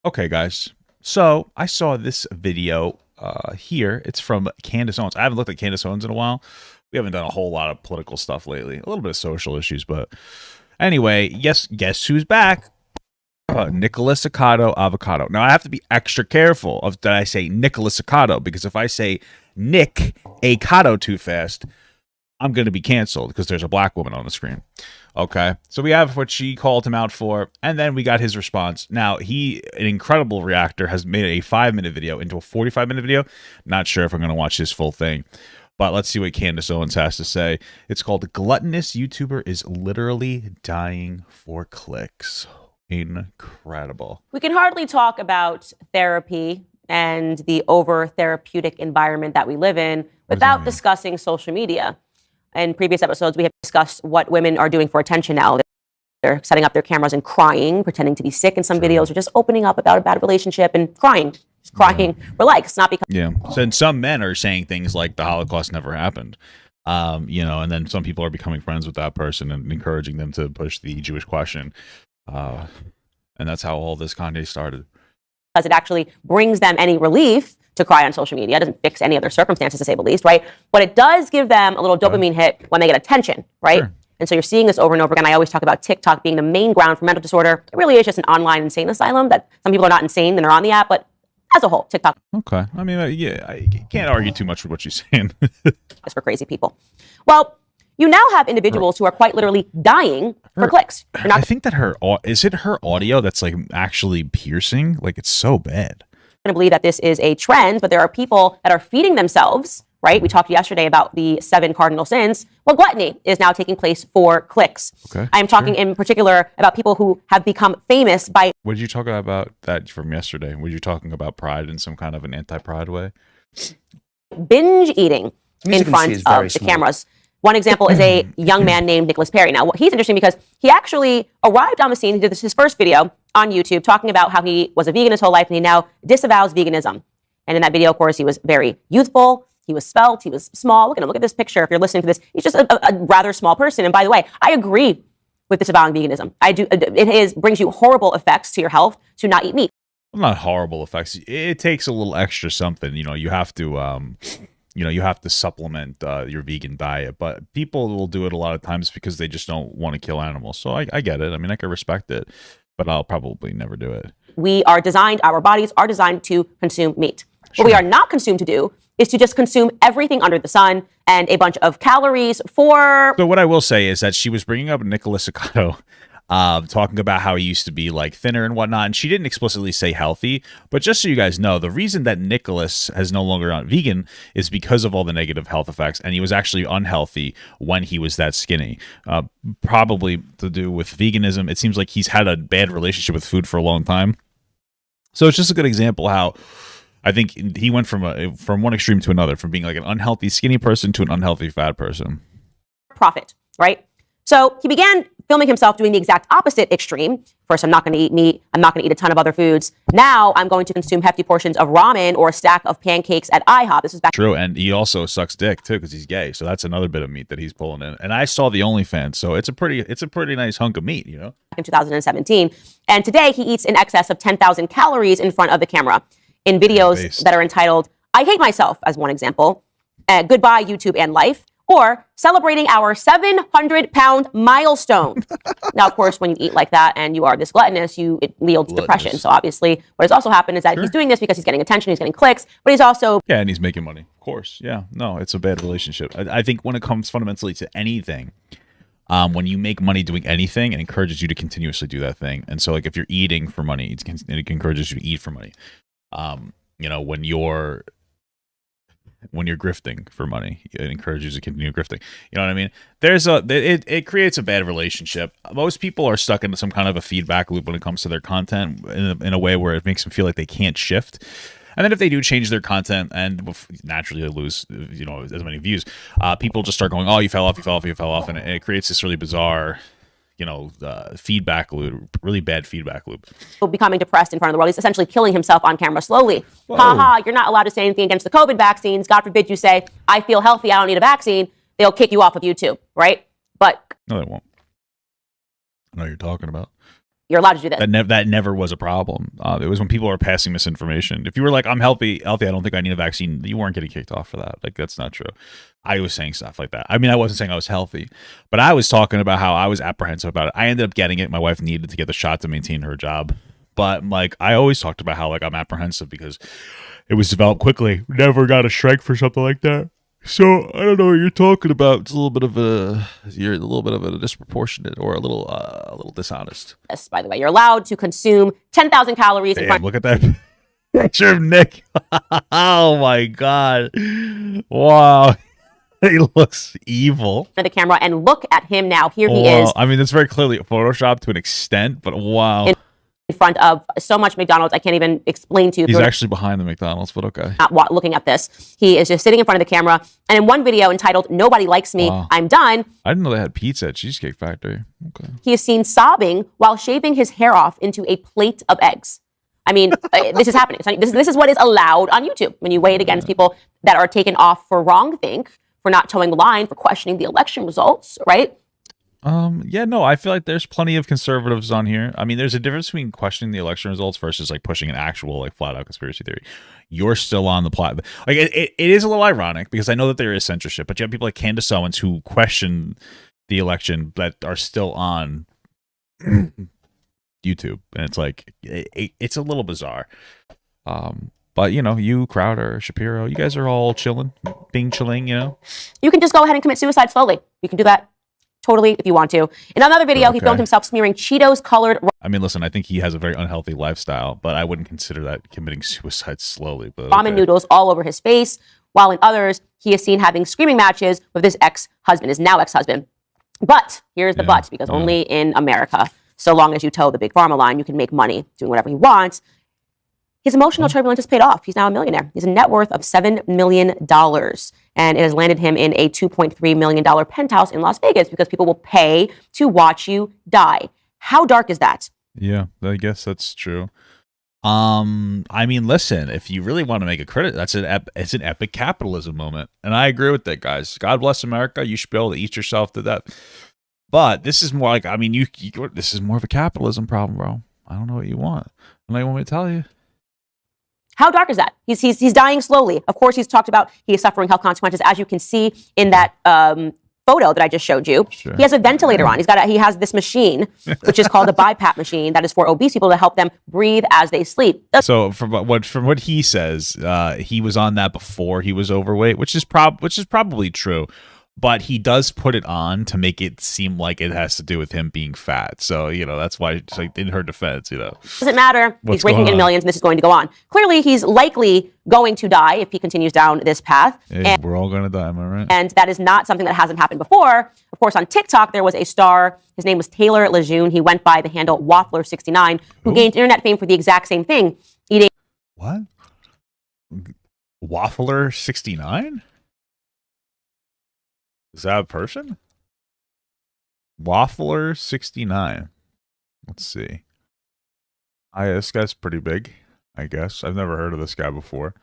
Okay, guys. So I saw this video here. It's from Candace Owens. I haven't looked at Candace Owens in a while. We haven't done a whole lot of political stuff lately. A little bit of social issues, but anyway, yes, guess who's back? Nikocado Avocado. Now I have to be extra careful of that I say Nikocado because if I say Nick Acado too fast, I'm going to be canceled because there's a black woman on the screen. Okay, so we have what she called him out for, and then we got his response. Now, an incredible reactor, has made a 5-minute video into a 45-minute video. Not sure if I'm going to watch this full thing, but let's see what Candace Owens has to say. It's called "Gluttonous YouTuber is literally dying for clicks." Incredible. We can hardly talk about therapy and the over-therapeutic environment that we live in without discussing social media. In previous episodes, we have discussed what women are doing for attention now. They're setting up their cameras and crying, pretending to be sick in some videos, or just opening up about a bad relationship and crying. Just crying for likes, not because... Yeah. So then some men are saying things like the Holocaust never happened. And then some people are becoming friends with that person and encouraging them to push the Jewish question. And that's how all this Kanye started. Because it actually brings them any relief to cry on social media. It doesn't fix any of their circumstances, to say the least, right? But it does give them a little dopamine hit when they get attention, right? Sure. And so you're seeing this over and over again. I always talk about TikTok being the main ground for mental disorder. It really is just an online insane asylum that some people are not insane and they're on the app, but as a whole, TikTok. Okay. I mean, I can't argue too much with what she's saying. It's for crazy people. Well, you now have individuals who are quite literally dying for clicks. I think that is it her audio that's like actually piercing? Like it's so bad. To believe that this is a trend, but there are people that are feeding themselves, right? We talked yesterday about the 7 cardinal sins. Well, gluttony is now taking place for clicks. Okay, I am talking in particular about people who have become famous by... What did you talk about that from yesterday? Were you talking about pride in some kind of an anti-pride way? Binge eating in front of the cameras. One example is a young man named Nicholas Perry. Now, he's interesting because he actually arrived on the scene. He did his first video on YouTube talking about how he was a vegan his whole life and he now disavows veganism. And in that video, of course, he was very youthful. He was svelte. He was small. Look at him. Look at this picture. If you're listening to this, he's just a rather small person. And by the way, I agree with disavowing veganism. I do. Brings you horrible effects to your health to not eat meat. Well, not horrible effects. It takes a little extra something. You have to... you have to supplement your vegan diet, but people will do it a lot of times because they just don't want to kill animals. So I get it. I mean, I can respect it, but I'll probably never do it. Our bodies are designed to consume meat. Sure. What we are not consumed to do is to just consume everything under the sun and a bunch of calories for... So what I will say is that she was bringing up Nikocado, talking about how he used to be like thinner and whatnot, and she didn't explicitly say healthy, but just so you guys know, the reason that Nicholas has no longer gone vegan is because of all the negative health effects, and he was actually unhealthy when he was that skinny, probably to do with veganism. It seems like he's had a bad relationship with food for a long time, so it's just a good example how I think he went from one extreme to another, from being like an unhealthy skinny person to an unhealthy fat person. Profit, right? So he began filming himself doing the exact opposite extreme. First, I'm not going to eat meat. I'm not going to eat a ton of other foods. Now I'm going to consume hefty portions of ramen or a stack of pancakes at IHOP. This is back. True, and he also sucks dick too because he's gay. So that's another bit of meat that he's pulling in. And I saw the OnlyFans, so it's a pretty nice hunk of meat, in 2017. And today he eats in excess of 10,000 calories in front of the camera in videos that are entitled "I Hate Myself" as one example, "Goodbye YouTube and Life," or celebrating our 700-pound milestone. Now, of course, when you eat like that and you are this gluttonous, it yields depression. So obviously, what has also happened is that he's doing this because he's getting attention, he's getting clicks, but he's also... Yeah, and he's making money, of course. Yeah, no, it's a bad relationship. I think when it comes fundamentally to anything, when you make money doing anything, it encourages you to continuously do that thing. And so, like, if you're eating for money, it encourages you to eat for money. When you're grifting for money, it encourages you to continue grifting. You know what I mean? It creates a bad relationship. Most people are stuck into some kind of a feedback loop when it comes to their content in a way where it makes them feel like they can't shift. And then if they do change their content and naturally they lose, as many views, people just start going, "Oh, you fell off, and it creates this really bizarre, feedback loop, really bad feedback loop. Becoming depressed in front of the world. He's essentially killing himself on camera slowly. Ha, you're not allowed to say anything against the COVID vaccines. God forbid you say, "I feel healthy, I don't need a vaccine." They'll kick you off of YouTube, right? But no, they won't. I know what you're talking about. You're allowed to do this. That never was a problem. It was when people were passing misinformation. If you were like, I'm healthy, I don't think I need a vaccine, you weren't getting kicked off for that. Like, that's not true. I was saying stuff like that. I mean, I wasn't saying I was healthy, but I was talking about how I was apprehensive about it. I ended up getting it. My wife needed to get the shot to maintain her job. But like, I always talked about how like I'm apprehensive because it was developed quickly. Never got a strike for something like that. So I don't know what you're talking about. It's a little bit of a disproportionate or a little dishonest. Yes, by the way, you're allowed to consume 10,000 calories. Damn, look at that picture of Nick. Oh my God! Wow, he looks evil. For the camera, and look at him now. Here he is. I mean, that's very clearly Photoshopped to an extent, but wow. In front of so much McDonald's, I can't even explain to you. He's actually behind the McDonald's, but okay. Not looking at this. He is just sitting in front of the camera. And in one video entitled, "Nobody Likes Me, I'm Done." I didn't know they had pizza at Cheesecake Factory. Okay. He is seen sobbing while shaving his hair off into a plate of eggs. I mean, this is happening. This is what is allowed on YouTube. When you weigh it against people that are taken off for wrongthink, for not towing the line, for questioning the election results, right? Yeah, no, I feel like there's plenty of conservatives on here. I mean, there's a difference between questioning the election results versus like pushing an actual like flat out conspiracy theory. You're still on the plot. Like it is a little ironic because I know that there is censorship, but you have people like Candace Owens who question the election that are still on YouTube, and it's like it's a little bizarre. But you know, you, Crowder, Shapiro, you guys are all chilling, being chilling. You know, you can just go ahead and commit suicide slowly. You can do that. Totally, if you want to. In another video, he filmed himself smearing Cheetos-colored... I mean, listen, I think he has a very unhealthy lifestyle, but I wouldn't consider that committing suicide slowly. But ramen noodles all over his face, while in others, he is seen having screaming matches with his ex-husband, his now ex-husband. But, here's the but, because only in America, so long as you toe the big pharma line, you can make money doing whatever you want. His emotional turbulence has paid off. He's now a millionaire. He's a net worth of $7 million. And it has landed him in a $2.3 million penthouse in Las Vegas because people will pay to watch you die. How dark is that? Yeah, I guess that's true. I mean, listen, if you really want to make a credit, it's an epic capitalism moment. And I agree with that, guys. God bless America. You should be able to eat yourself to death. But this is more like, I mean, this is more of a capitalism problem, bro. I don't know what you want. I don't know what you want me to tell you. How dark is that? He's dying slowly. Of course, he's talked about he is suffering health consequences, as you can see in that photo that I just showed you. Sure. He has a ventilator on. He has this machine, which is called a BiPAP machine, that is for obese people to help them breathe as they sleep. So from what he says, he was on that before he was overweight, which is probably true. But he does put it on to make it seem like it has to do with him being fat. So, you know, that's why, it's like, in her defense, you know. Doesn't matter. He's raking in millions, and this is going to go on. Clearly, he's likely going to die if he continues down this path. Hey, we're all going to die, am I right? And that is not something that hasn't happened before. Of course, on TikTok, there was a star. His name was Taylor Lejeune. He went by the handle Waffler69, who gained internet fame for the exact same thing. Eating. What? Waffler69? Is that a person? Waffler69. Let's see. This guy's pretty big, I guess. I've never heard of this guy before.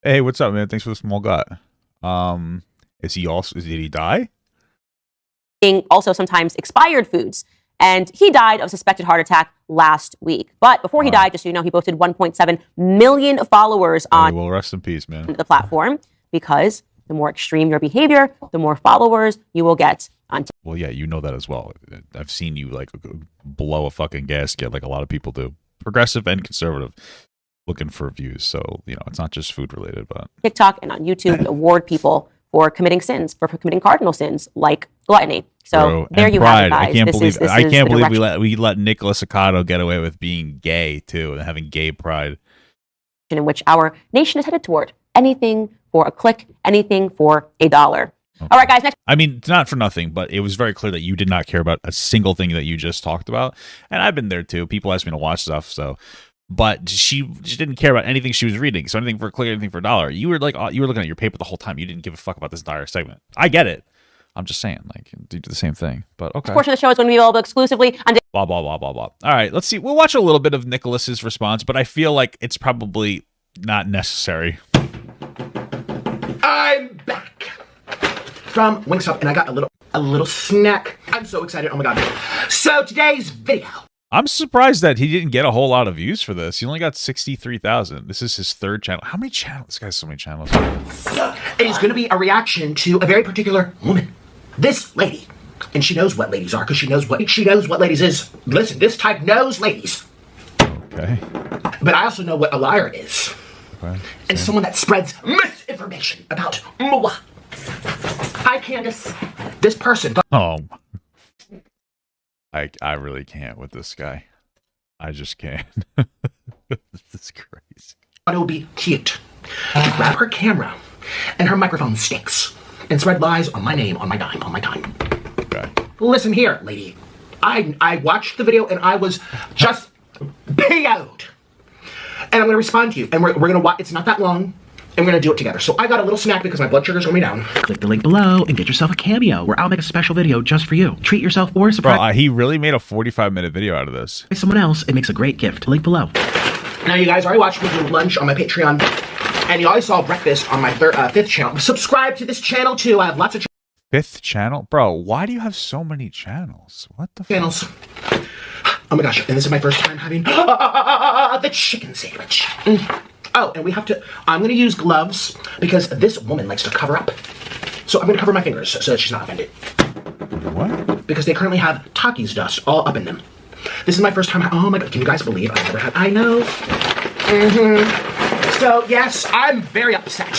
Hey, what's up, man? Thanks for the small gut. Did he die? Also sometimes expired foods. And he died of suspected heart attack last week. But before he died, just so you know, he boasted 1.7 million followers on well, rest in peace, man. The platform, because the more extreme your behavior, the more followers you will get on TikTok. Well, yeah, you know that as well. I've seen you like blow a fucking gasket like a lot of people do. Progressive and conservative, looking for views. So, you know, it's not just food related, but TikTok and on YouTube award people for committing sins, for committing cardinal sins like gluttony. So there you have it, guys. I can't believe we let Nikocado get away with being gay too and having gay pride. In which our nation is headed toward. Anything for a click, anything for $1. Okay. All right, guys. Next. I mean, not for nothing, but it was very clear that you did not care about a single thing that you just talked about, and I've been there too. People ask me to watch stuff, but she didn't care about anything she was reading. So anything for a click, anything for $1. You were looking at your paper the whole time. You didn't give a fuck about this entire segment. I get it. I'm just saying, like, you do the same thing. But okay. This portion of the show is going to be available exclusively on. Blah blah blah blah blah. All right, let's see. We'll watch a little bit of Nicholas's response, but I feel like it's probably not necessary. I'm back from Wingstop, and I got a little snack. I'm so excited. Oh my god. So today's video. I'm surprised that he didn't get a whole lot of views for this. He only got 63,000. This is his third channel. How many channels? This guy has so many channels. It is going to be a reaction to a very particular woman. This lady. And she knows what ladies are because she knows what ladies is. Listen, this type knows ladies. Okay. But I also know what a liar is. Okay. And someone that spreads misinformation about Moa. Hi, Candace. This person. Oh. I really can't with this guy. I just can't. This is crazy. It will be cute to grab her camera and her microphone sticks and spread lies on my name, on my dime, Okay. Listen here, lady. I watched the video and I was just PO'd. And I'm going to respond to you. And we're going to watch. It's not that long. And we're going to do it together. So I got a little snack because my blood sugar's going down. Click the link below and get yourself a cameo where I'll make a special video just for you. Treat yourself or surprise. Bro, he really made a 45-minute video out of this. Someone else. It makes a great gift. Link below. Now, you guys already watched me do lunch on my Patreon. And you already saw breakfast on my fifth channel. Subscribe to this channel, too. I have lots of Fifth channel? Bro, why do you have so many channels? What the channels. Oh, my gosh. And this is my first time having the chicken sandwich. Oh, and we have to, I'm going to use gloves because this woman likes to cover up. So I'm going to cover my fingers so that she's not offended. What? Because they currently have Takis dust all up in them. This is my first time, oh my God, can you guys believe I've never had, I know. So, yes, I'm very upset.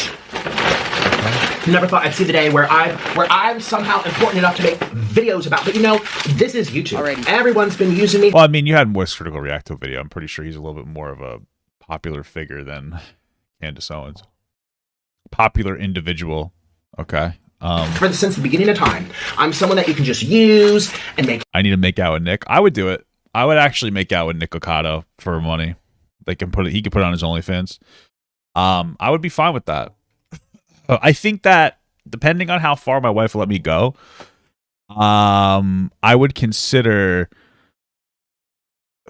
Never thought I'd see the day where I'm somehow important enough to make videos about, but you know, this is YouTube. Already. Everyone's been using me. Well, I mean, you had Moist Critical react to a video. I'm pretty sure he's a little bit more of a popular figure than Candace Owens. Popular individual. Okay. Since the beginning of time, I'm someone that you can just use and make. I need to make out with Nick. I would do it. I would actually make out with Nikocado for money. They can put it. He could put it on his OnlyFans. I would be fine with that. I think that depending on how far my wife will let me go, I would consider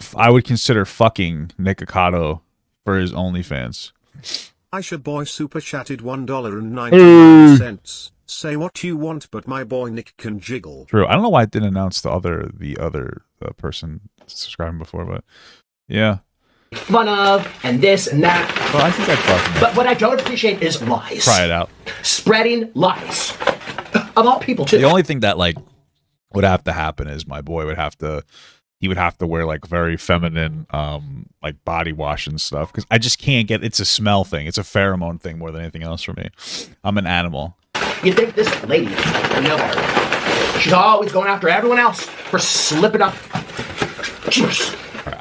fucking Nikocado for his OnlyFans. Aisha boy super chatted $1.99. Say what you want, but my boy Nick can jiggle. True. I don't know why I didn't announce the other person subscribing before, but yeah. Fun of and this and that. Well, I think I'd fuck him. But what I don't appreciate is lies. Try it out. Spreading lies. Of all people, too. The only thing that like would have to happen is my boy would have to wear like very feminine like body wash and stuff because I just can't get. It's a smell thing. It's a pheromone thing more than anything else for me. I'm an animal. You think this lady would know better? She's always going after everyone else for slipping up.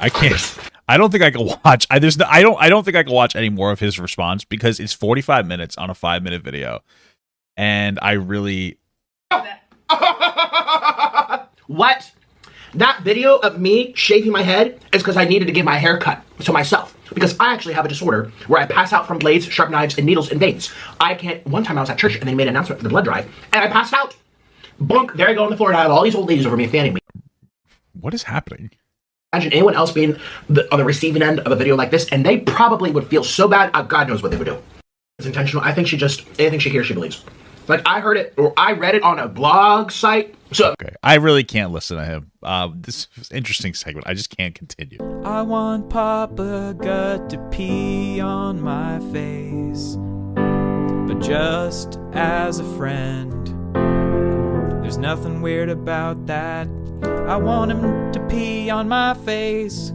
I can't. I don't think I can watch. I don't think I can watch any more of his response because it's 45 minutes on a 5-minute video, and I really. What? That video of me shaving my head is because I needed to give my hair cut to myself. Because I actually have a disorder where I pass out from blades, sharp knives, and needles and veins. I can't. One time I was at church and they made an announcement for the blood drive, and I passed out. Bunk, there I go on the floor, and I have all these old ladies over me fanning me. What is happening? Imagine anyone else being on the receiving end of a video like this, and they probably would feel so bad. God knows what they would do. It's intentional. I think she just, anything she hears, she believes. Like, I heard it, or I read it on a blog site. So okay, I really can't listen to him. This is an interesting segment. I just can't continue. I want Papa God to pee on my face, but just as a friend. There's nothing weird about that. I want him to pee on my face.